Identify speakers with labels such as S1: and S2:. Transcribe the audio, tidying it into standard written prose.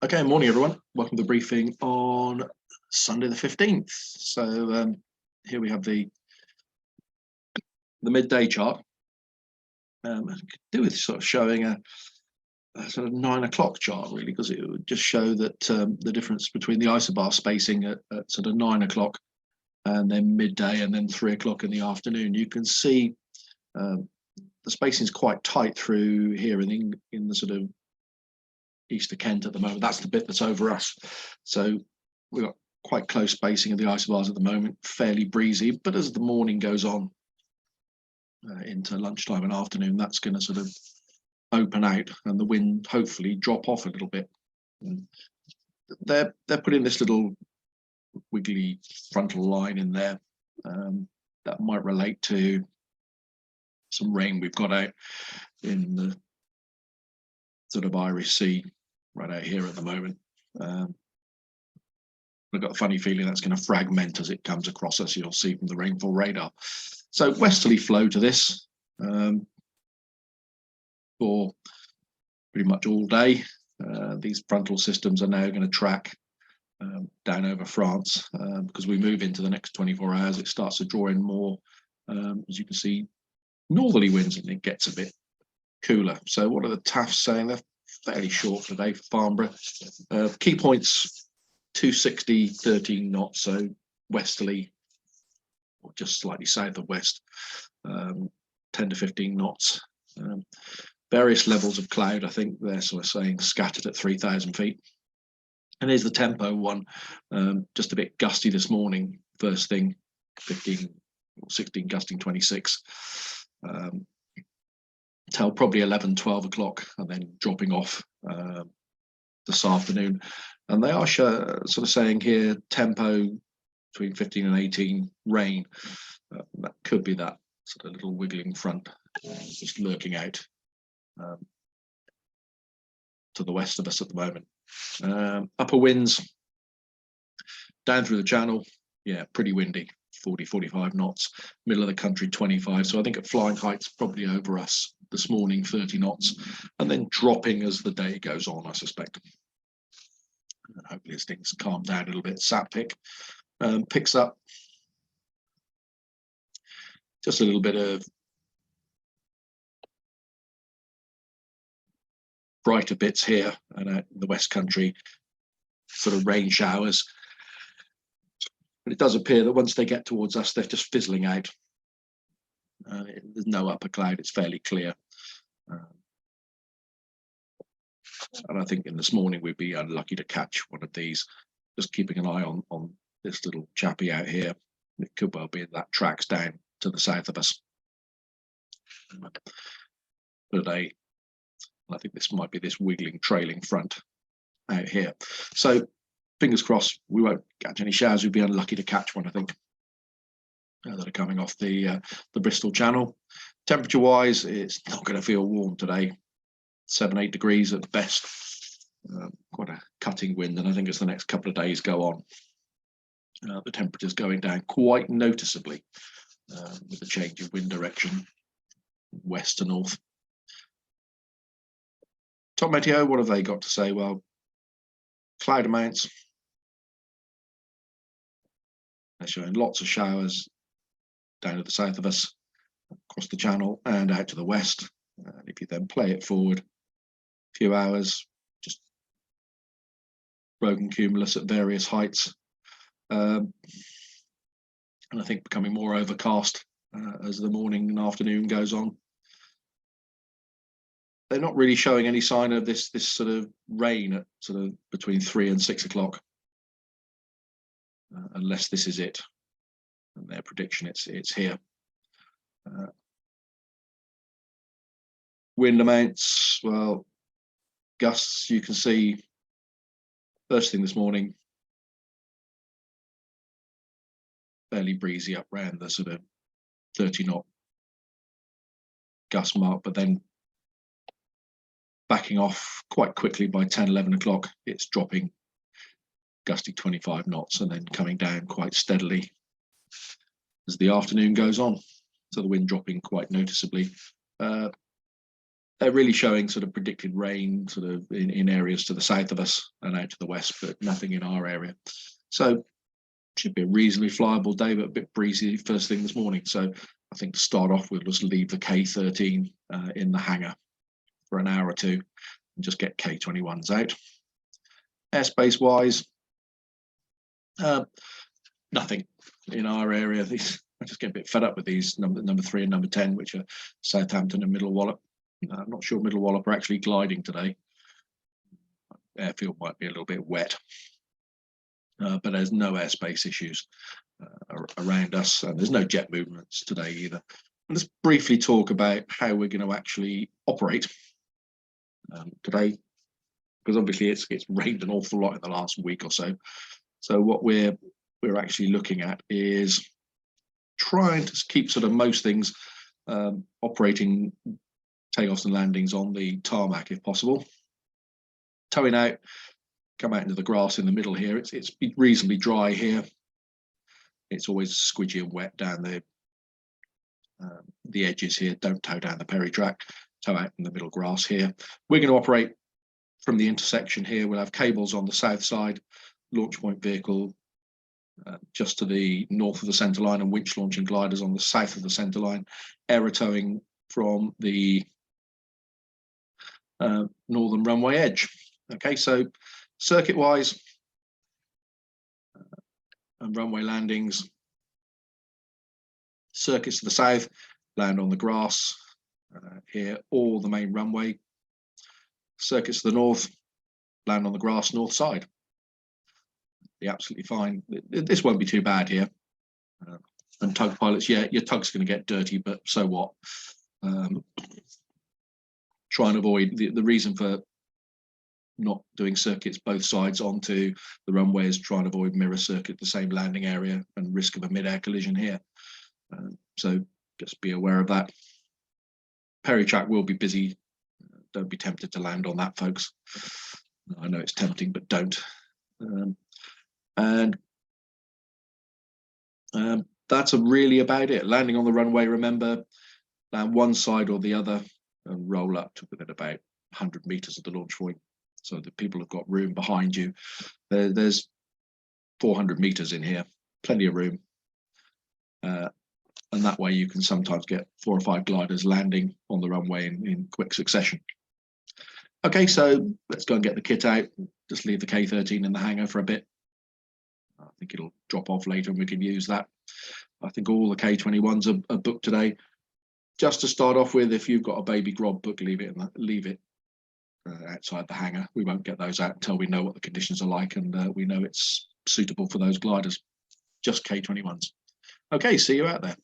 S1: Okay, morning everyone. Welcome to the briefing on Sunday the 15th. So here we have the midday chart. I could do with sort of showing a sort of 9 o'clock chart really, because it would just show that the difference between the isobar spacing at sort of 9 o'clock and then midday and then 3 o'clock in the afternoon. You can see the spacing is quite tight through here in the sort of east of Kent at the moment. That's the bit that's over us. So we've got quite close spacing of the isobars at the moment, fairly breezy. But as the morning goes on into lunchtime and afternoon, that's going to sort of open out and the wind hopefully drop off a little bit. And they're putting this little wiggly frontal line in there that might relate to some rain we've got out in the sort of Irish Sea right out here at the moment. I've got a funny feeling that's going to fragment as it comes across us. You'll see from the rainfall radar. So westerly flow to this for pretty much all day. These frontal systems are now going to track down over France because we move into the next 24 hours. It starts to draw in more, as you can see, northerly winds, and it gets a bit cooler. So what are the TAFs saying? They're fairly short today for Farnborough. Key points 260, 13 knots, so westerly or just slightly south of west, 10 to 15 knots. Various levels of cloud, I think they're sort of saying scattered at 3,000 feet. And here's the tempo one, just a bit gusty this morning, first thing 15 or 16 gusting 26. Till probably 11, 12 o'clock, and then dropping off this afternoon. And they are sort of saying here tempo between 15 and 18, rain. That could be that sort of little wiggling front just lurking out to the west of us at the moment. Upper winds down through the channel, yeah, pretty windy. 40, 45 knots, middle of the country 25. So I think at flying heights probably over us this morning 30 knots, and then dropping as the day goes on, I suspect. And hopefully as things calm down a little bit. Sat pick picks up just a little bit of brighter bits here and out in the West Country, sort of rain showers. But it does appear that once they get towards us, they're just fizzling out. There's no upper cloud, it's fairly clear. And I think in this morning we'd be unlucky to catch one of these. Just keeping an eye on this little chappie out here. It could well be that tracks down to the south of us. Today, I think this might be this wiggling, trailing front out here. So fingers crossed we won't catch any showers. We'd be unlucky to catch one, I think, that are coming off the Bristol Channel. Temperature wise, it's not going to feel warm today. 7-8 degrees at best. Quite a cutting wind, and I think as the next couple of days go on, the temperature's going down quite noticeably with the change of wind direction west to north. Top Meteo, what have they got to say? Well, cloud amounts, they're showing lots of showers down to the south of us, across the channel and out to the west. And if you then play it forward a few hours, just broken cumulus at various heights, and I think becoming more overcast as the morning and afternoon goes on. They're not really showing any sign of this sort of rain at sort of between 3 and 6 o'clock, unless this is it. And their prediction, it's here. Wind amounts, well, gusts you can see first thing this morning, fairly breezy up round the sort of 30 knot gust mark, but then backing off quite quickly by 10, 11 o'clock. It's dropping gusty 25 knots and then coming down quite steadily as the afternoon goes on. So the wind dropping quite noticeably. they're really showing sort of predicted rain sort of in areas to the south of us and out to the west, but nothing in our area. So should be a reasonably flyable day, but a bit breezy first thing this morning. So I think to start off, we'll just leave the K13 in the hangar for an hour or two and just get K21s out. Airspace wise, nothing in our area. I just get a bit fed up with these number 3 and number 10, which are Southampton and Middle Wallop. I'm not sure Middle Wallop are actually gliding today. Airfield might be a little bit wet, but there's no airspace issues around us, and there's no jet movements today either. Let's briefly talk about how we're going to actually operate today, because obviously it's rained an awful lot in the last week or so. So what we're actually looking at is trying to keep sort of most things operating takeoffs and landings on the tarmac if possible. Towing out, come out into the grass in the middle here. It's reasonably dry here. It's always squidgy and wet down the edges here. Don't tow down the Perry track. Tow out in the middle grass here. We're going to operate from the intersection here. We'll have cables on the south side, launch point vehicle just to the north of the centre line, and winch launching gliders on the south of the centre line. Aero towing from the northern runway edge. Okay, so circuit wise and runway landings, circuits to the south, land on the grass here, or the main runway. Circuits to the north, land on the grass north side. Be absolutely fine. This won't be too bad here. And tug pilots, yeah, your tug's going to get dirty, but so what? Try and avoid the reason for not doing circuits both sides onto the runway is try and avoid mirror circuit the same landing area and risk of a mid-air collision here. So just be aware of that. Perry track will be busy. Don't be tempted to land on that, folks. I know it's tempting, but don't. That's really about it. Landing on the runway, remember, land one side or the other and roll up to within about 100 meters of the launch point, so that people have got room behind you. There's 400 meters in here, plenty of room. And that way you can sometimes get 4 or 5 gliders landing on the runway in quick succession. Okay, so let's go and get the kit out. Just leave the K13 in the hangar for a bit. I think it'll drop off later and we can use that. I think all the K21s are booked today. Just to start off with, if you've got a baby grob book, leave it outside the hangar. We won't get those out until we know what the conditions are like and we know it's suitable for those gliders. Just K21s. Okay, see you out there.